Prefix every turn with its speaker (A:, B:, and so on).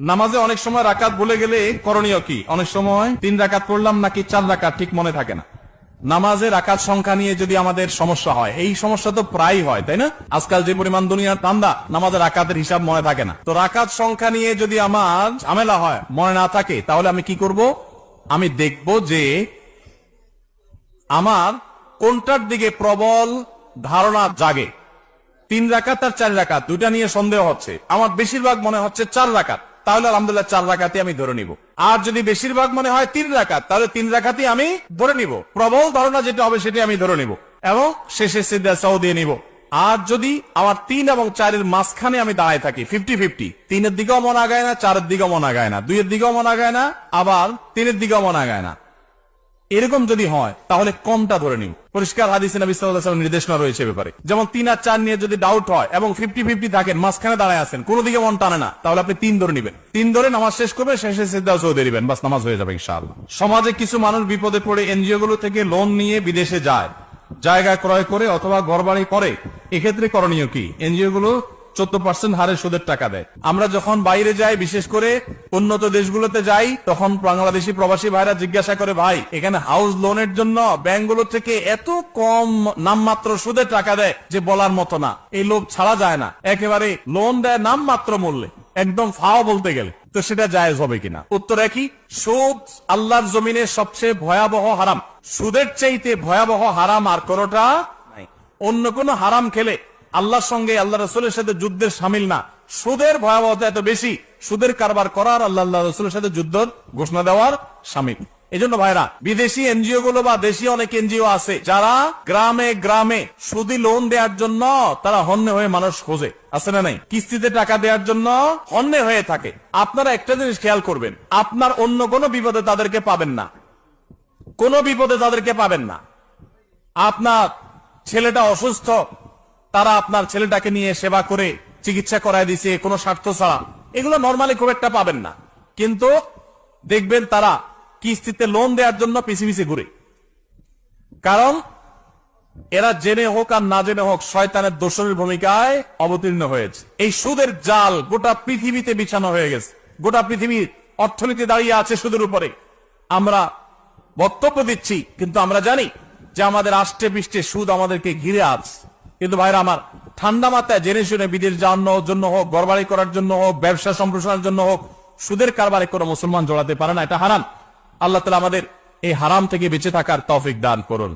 A: নামাজে অনেক সময় রাকাত ভুলে গেলে করণীয় কি? অনেক সময় 3 রাকাত পড়লাম নাকি 4 রাকাত ঠিক মনে থাকে না। নামাজে রাকাত সংখ্যা নিয়ে যদি আমাদের সমস্যা হয়, এই সমস্যা তো প্রায় হয়, তাই না? আজকাল যে পরিমাণ দুনিয়ার ধান্দা, নামাজের রাকাতের হিসাব মনে থাকে না। তো রাকাত সংখ্যা নিয়ে যদি আমার ঝামেলা হয়, মনে না থাকে, তাহলে আমি কি করব? আমি দেখব যে আমার কোনটার দিকে প্রবল ধারণা জাগে। 3 রাকাত আর 4 রাকাত দুইটা নিয়ে সন্দেহ হচ্ছে, আমার বেশিরভাগ মনে হচ্ছে 4 রাকাত, তাহলে আলহামদুলিল্লাহ 4 রাকাতই আমি ধরে নিব। আর যদি বেশিরভাগ মনে হয় 3 রাকাত, তাহলে 3 রাকাতই আমি ধরে নিব। প্রবল ধারণা যেটা হবে সেটা আমি ধরে নিব এবং শেষে সিজদা সাও দিয়ে নিব। আর যদি আমার 3 এবং 4 এর মাঝখানে আমি দাঁড়ায় থাকি, 50-50, 3 এর দিকেও মন আগায় না, 4 এর দিকেও মন আগায় না, 2 এর দিকেও মন আগায় না, আবার 3 এর দিকেও মন আগায় না, এরকম যদি হয় তাহলে কমটা ধরে নিব। পরিষ্কার হাদিসে নবী সাল্লাল্লাহু আলাইহি ওয়াসাল্লাম নির্দেশনা রয়েছে ব্যাপারে। যেমন 3 আর 4 নিয়ে যদি ডাউট হয় এবং 50-50 থাকেন, মাঝখানে দাঁড়ায় আছেন, কোন দিকে মন টানে না, তাহলে আপনি 3 ধরে নেবেন। 3 ধরে নামাজ শেষ করবে, শেষে সিজদা সাও দিয়ে দিবেন, বাস নামাজ হয়ে যাবে ইনশাআল্লাহ। সমাজে কিছু মানুষ বিপদে পড়ে এনজিও গুলো থেকে লোন নিয়ে বিদেশে যায়, জায়গা ক্রয় করে অথবা ঘরবাড়ি করে। এক্ষেত্রে করণীয় কি? এনজিও গুলো 14% হারে সুদের টাকা দেয়। আমরা যখন বাইরে যাই, বিশেষ করে উন্নত দেশগুলোতে যাই, তখন বাংলাদেশি প্রবাসী ভাইরা জিজ্ঞাসা করে, ভাই এখানে হাউস লোনের জন্য ব্যাংকগুলো থেকে এত কম নামমাত্র সুদের টাকা দেয় যে বলার মতো না। এই লোভ ছাড়া যায় না, একেবারে লোন দেয় নামমাত্র মূল্যে, একদম ফাও বলতে গেলে। তো সেটা জায়েজ হবে কিনা? উত্তর একই, সুদ আল্লাহর জমিনে সবচেয়ে ভয়াবহ হারাম। সুদের চাইতে ভয়াবহ হারাম আর কোনটা নাই। অন্য কোন হারাম খেলে আল্লাহর সঙ্গে, আল্লাহ রাসূলের সাথে যুদ্ধের শামিল না। সুদের ভয়াবহতা এত বেশি, সুদের কারবার করার আল্লাহ রাসূলের সাথে যুদ্ধ ঘোষণা দেওয়ার শামিল। এই জন্য ভাইরা, বিদেশি এনজিও গুলো বা দেশি অনেক এনজিও আছে যারা গ্রামে গ্রামে সুদি লোন দেওয়ার জন্য তারা হন্যে হয়ে মানুষ খোঁজে, আছে না নাই? কিস্তিতে টাকা দেওয়ার জন্য হন্যে হয়ে থাকে। আপনারা একটা জিনিস খেয়াল করবেন, আপনার অন্য কোনো বিপদে তাদেরকে পাবেন না, কোনো বিপদে তাদেরকে পাবেন না। আপনার ছেলেটা অসুস্থ, তারা আপনার ছেলেটাকে নিয়ে সেবা করে চিকিৎসা করায় দিছে কোনো স্বার্থ ছাড়া, এগুলো নরমালি খুব একটা পাবেন না। কিন্তু দেখবেন তারা কিস্তিতে লোন দেওয়ার জন্য পিছে পিছে ঘুরে। কারণ এরা জেনে হোক আর না জেনে হোক শয়তানের দোসরের ভূমিকায় অবতীর্ণ হয়েছে। এই সুদের জাল গোটা পৃথিবীতে বিছানো হয়ে গেছে। গোটা পৃথিবীর অর্থনীতি দাঁড়িয়ে আছে সুদের উপরে। আমরা বক্তব্য দিচ্ছি, কিন্তু আমরা জানি যে আমাদের আষ্টে পৃষ্ঠে সুদ আমাদেরকে ঘিরে আছে। কিন্তু ভাইরা আমার, ঠান্ডা মাথায় জেনে শুনে বিদেশ যাওয়ার জন্য হোক, ঘরবাড়ি করার জন্য হোক, ব্যবসা সম্প্রসারণের জন্য হোক, সুদের কারবারে কোনো মুসলমান জড়াতে পারে না। এটা হারাম। আল্লাহ তাআলা আমাদের এই হারাম থেকে বেঁচে থাকার তৌফিক দান করুন।